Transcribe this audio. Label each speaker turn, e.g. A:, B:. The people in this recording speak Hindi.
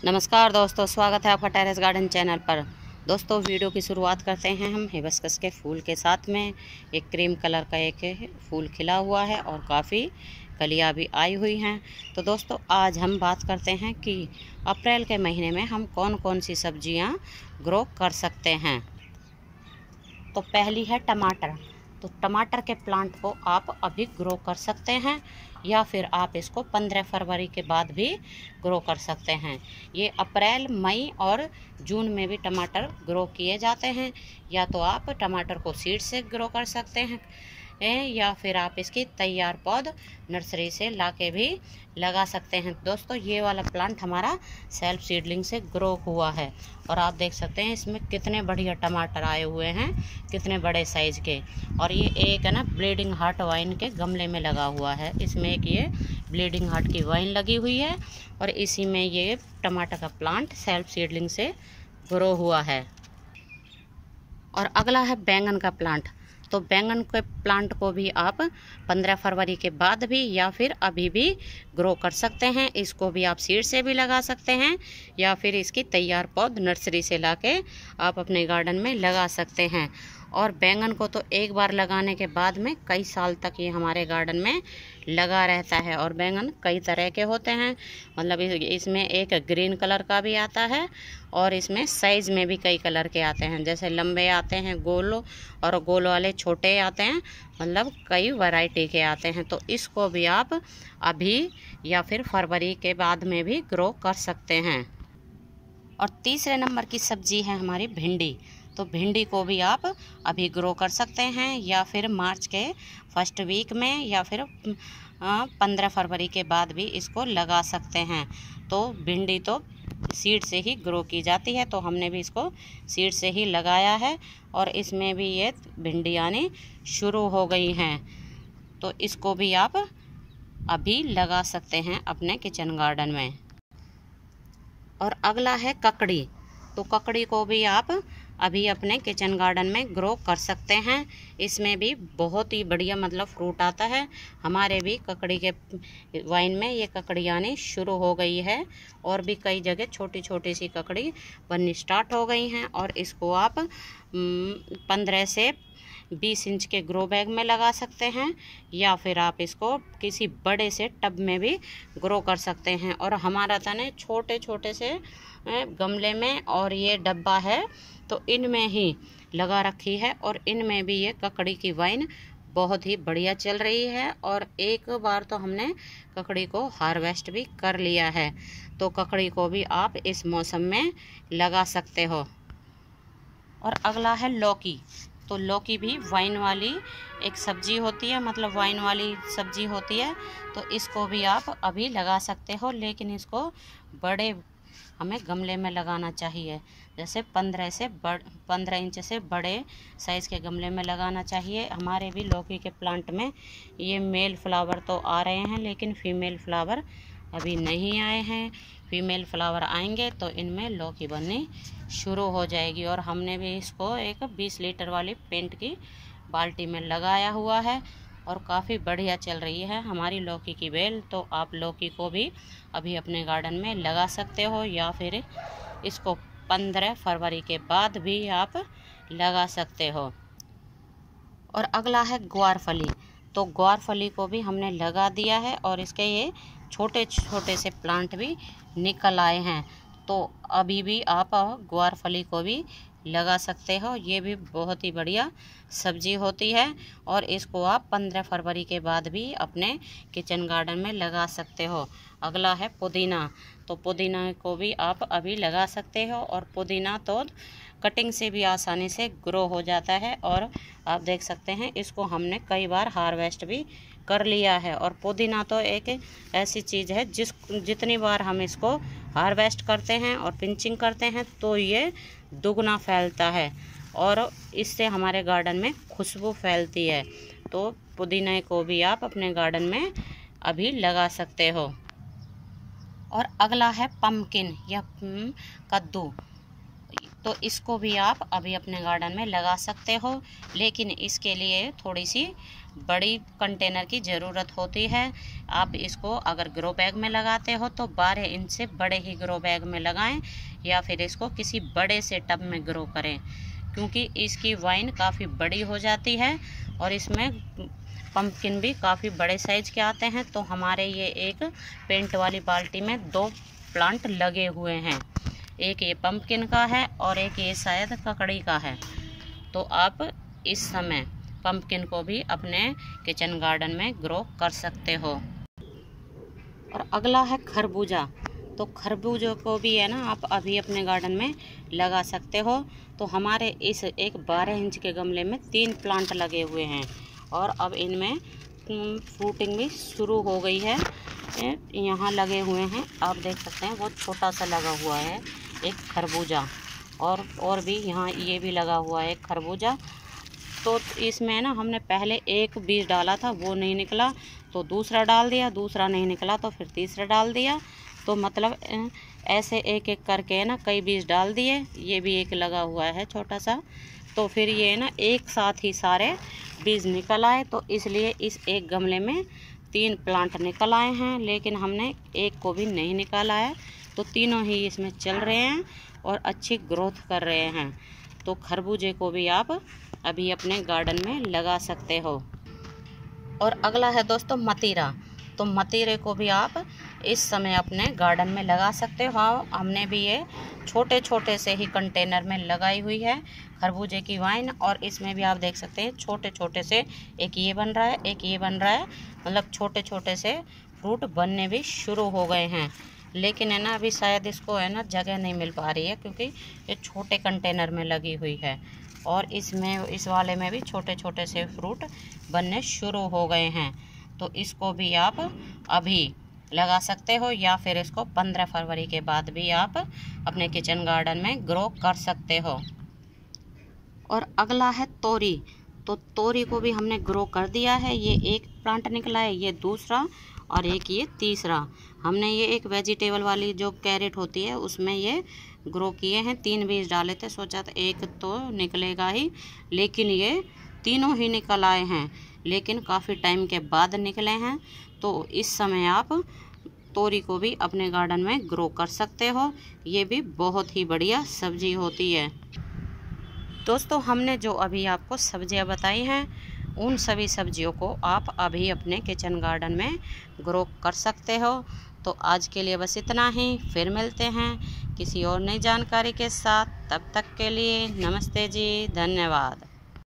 A: नमस्कार दोस्तों, स्वागत है आपका टेरेस गार्डन चैनल पर। दोस्तों वीडियो की शुरुआत करते हैं हम हिबिस्कस के फूल के साथ में। एक क्रीम कलर का एक फूल खिला हुआ है और काफ़ी कलियां भी आई हुई हैं। तो दोस्तों आज हम बात करते हैं कि अप्रैल के महीने में हम कौन कौन सी सब्जियां ग्रो कर सकते हैं। तो पहली है टमाटर। तो टमाटर के प्लांट को आप अभी ग्रो कर सकते हैं या फिर आप इसको 15 फरवरी के बाद भी ग्रो कर सकते हैं। ये अप्रैल, मई और जून में भी टमाटर ग्रो किए जाते हैं। या तो आप टमाटर को सीड से ग्रो कर सकते हैं या फिर आप इसकी तैयार पौध नर्सरी से लाके भी लगा सकते हैं। दोस्तों ये वाला प्लांट हमारा सेल्फ सीडलिंग से ग्रो हुआ है और आप देख सकते हैं इसमें कितने बढ़िया टमाटर आए हुए हैं, कितने बड़े साइज के। और ये एक है ना ब्लीडिंग हार्ट वाइन के गमले में लगा हुआ है। इसमें एक ये ब्लीडिंग हार्ट की वाइन लगी हुई है और इसी में ये टमाटर का प्लांट सेल्फ सीडलिंग से ग्रो हुआ है। और अगला है बैंगन का प्लांट। तो बैंगन के प्लांट को भी आप 15 फरवरी के बाद भी या फिर अभी भी ग्रो कर सकते हैं। इसको भी आप सीड से भी लगा सकते हैं या फिर इसकी तैयार पौध नर्सरी से लाके आप अपने गार्डन में लगा सकते हैं। और बैंगन को तो एक बार लगाने के बाद में कई साल तक ये हमारे गार्डन में लगा रहता है। और बैंगन कई तरह के होते हैं, मतलब इसमें एक ग्रीन कलर का भी आता है और इसमें साइज़ में भी कई कलर के आते हैं। जैसे लंबे आते हैं गोल, और गोल वाले छोटे आते हैं, मतलब कई वैरायटी के आते हैं। तो इसको भी आप अभी या फिर फरवरी के बाद में भी ग्रो कर सकते हैं। और तीसरे नंबर की सब्जी है हमारी भिंडी। तो भिंडी को भी आप अभी ग्रो कर सकते हैं या फिर मार्च के फर्स्ट वीक में या फिर 15 फरवरी के बाद भी इसको लगा सकते हैं। तो भिंडी तो सीड से ही ग्रो की जाती है, तो हमने भी इसको सीड से ही लगाया है और इसमें भी ये भिंडी आनी शुरू हो गई हैं। तो इसको भी आप अभी लगा सकते हैं अपने किचन गार्डन में। और अगला है ककड़ी। तो ककड़ी को भी आप अभी अपने किचन गार्डन में ग्रो कर सकते हैं। इसमें भी बहुत ही बढ़िया मतलब फ्रूट आता है। हमारे भी ककड़ी के वाइन में ये ककड़ी आनी शुरू हो गई है और भी कई जगह छोटी छोटी सी ककड़ी बननी स्टार्ट हो गई हैं। और इसको आप 15 से 20 इंच के ग्रो बैग में लगा सकते हैं या फिर आप इसको किसी बड़े से टब में भी ग्रो कर सकते हैं। और हमारा तने छोटे छोटे से गमले में और ये डब्बा है तो इनमें ही लगा रखी है और इनमें भी ये ककड़ी की वाइन बहुत ही बढ़िया चल रही है। और एक बार तो हमने ककड़ी को हार्वेस्ट भी कर लिया है। तो ककड़ी को भी आप इस मौसम में लगा सकते हो। और अगला है लौकी। तो लौकी भी वाइन वाली एक सब्जी होती है, मतलब वाइन वाली सब्जी होती है। तो इसको भी आप अभी लगा सकते हो, लेकिन इसको बड़े हमें गमले में लगाना चाहिए। जैसे 15 इंच से बड़े साइज़ के गमले में लगाना चाहिए। हमारे भी लौकी के प्लांट में ये मेल फ्लावर तो आ रहे हैं, लेकिन फीमेल फ्लावर अभी नहीं आए हैं। फीमेल फ्लावर आएंगे तो इनमें लौकी बननी शुरू हो जाएगी। और हमने भी इसको एक 20 लीटर वाली पेंट की बाल्टी में लगाया हुआ है और काफ़ी बढ़िया चल रही है हमारी लौकी की बेल। तो आप लौकी को भी अभी अपने गार्डन में लगा सकते हो या फिर इसको 15 फरवरी के बाद भी आप लगा सकते हो। और अगला है ग्वारफली। तो ग्वारफली को भी हमने लगा दिया है और इसके ये छोटे छोटे से प्लांट भी निकल आए हैं। तो अभी भी आप ग्वारफली को भी लगा सकते हो। ये भी बहुत ही बढ़िया सब्जी होती है और इसको आप 15 फरवरी के बाद भी अपने किचन गार्डन में लगा सकते हो। अगला है पुदीना। तो पुदीना को भी आप अभी लगा सकते हो और पुदीना तो कटिंग से भी आसानी से ग्रो हो जाता है। और आप देख सकते हैं इसको हमने कई बार हार्वेस्ट भी कर लिया है। और पुदीना तो एक ऐसी चीज़ है जितनी बार हम इसको हार्वेस्ट करते हैं और पिंचिंग करते हैं तो ये दुगना फैलता है और इससे हमारे गार्डन में खुशबू फैलती है। तो पुदीने को भी आप अपने गार्डन में अभी लगा सकते हो। और अगला है पम्पकिन या कद्दू। तो इसको भी आप अभी अपने गार्डन में लगा सकते हो, लेकिन इसके लिए थोड़ी सी बड़ी कंटेनर की ज़रूरत होती है। आप इसको अगर ग्रो बैग में लगाते हो तो 12 इंच से बड़े ही ग्रो बैग में लगाएं, या फिर इसको किसी बड़े से टब में ग्रो करें, क्योंकि इसकी वाइन काफ़ी बड़ी हो जाती है और इसमें पंपकिन भी काफ़ी बड़े साइज के आते हैं। तो हमारे ये एक पेंट वाली बाल्टी में 2 प्लांट लगे हुए हैं, एक ये पंपकिन का है और एक ये शायद ककड़ी का है। तो आप इस समय पंपकिन को भी अपने किचन गार्डन में ग्रो कर सकते हो। और अगला है खरबूजा। तो खरबूजे को भी है ना आप अभी अपने गार्डन में लगा सकते हो। तो हमारे इस एक 12 इंच के गमले में 3 प्लांट लगे हुए हैं और अब इनमें फ्रूटिंग भी शुरू हो गई है। यहाँ लगे हुए हैं, आप देख सकते हैं, बहुत छोटा सा लगा हुआ है एक खरबूजा, और भी यहाँ ये भी लगा हुआ है एक खरबूजा। तो इसमें ना हमने पहले एक बीज डाला था, वो नहीं निकला, तो दूसरा डाल दिया, दूसरा नहीं निकला तो फिर तीसरा डाल दिया। तो मतलब ऐसे एक एक करके ना कई बीज डाल दिए। ये भी एक लगा हुआ है छोटा सा, तो फिर ये ना एक साथ ही सारे बीज निकल आए। तो इसलिए इस एक गमले में 3 प्लांट निकल आए हैं, लेकिन हमने एक को भी नहीं निकाला है। तो तीनों ही इसमें चल रहे हैं और अच्छी ग्रोथ कर रहे हैं। तो खरबूजे को भी आप अभी अपने गार्डन में लगा सकते हो। और अगला है दोस्तों मतीरा। तो मतीरे को भी आप इस समय अपने गार्डन में लगा सकते हो। हमने भी ये छोटे छोटे से ही कंटेनर में लगाई हुई है खरबूजे की वाइन, और इसमें भी आप देख सकते हैं छोटे छोटे से एक ये बन रहा है, एक ये बन रहा है, मतलब छोटे छोटे से फ्रूट बनने भी शुरू हो गए हैं। लेकिन है ना अभी शायद इसको है ना जगह नहीं मिल पा रही है, क्योंकि ये छोटे कंटेनर में लगी हुई है और इसमें इस वाले में भी छोटे छोटे से फ्रूट बनने शुरू हो गए हैं। तो इसको भी आप अभी लगा सकते हो, या फिर इसको 15 फरवरी के बाद भी आप अपने किचन गार्डन में ग्रो कर सकते हो। और अगला है तोरी। तो तोरी को भी हमने ग्रो कर दिया है। ये एक प्लांट निकला है, ये दूसरा, और एक ये तीसरा। हमने ये एक वेजिटेबल वाली जो कैरेट होती है उसमें ये ग्रो किए हैं। 3 बीज डाले थे, सोचा था एक तो निकलेगा ही, लेकिन ये तीनों ही निकल आए हैं, लेकिन काफ़ी टाइम के बाद निकले हैं। तो इस समय आप तोरी को भी अपने गार्डन में ग्रो कर सकते हो। ये भी बहुत ही बढ़िया सब्जी होती है। दोस्तों हमने जो अभी आपको सब्जियां बताई हैं, उन सभी सब्जियों को आप अभी अपने किचन गार्डन में ग्रो कर सकते हो। तो आज के लिए बस इतना ही, फिर मिलते हैं किसी और नई जानकारी के साथ। तब तक के लिए नमस्ते जी, धन्यवाद।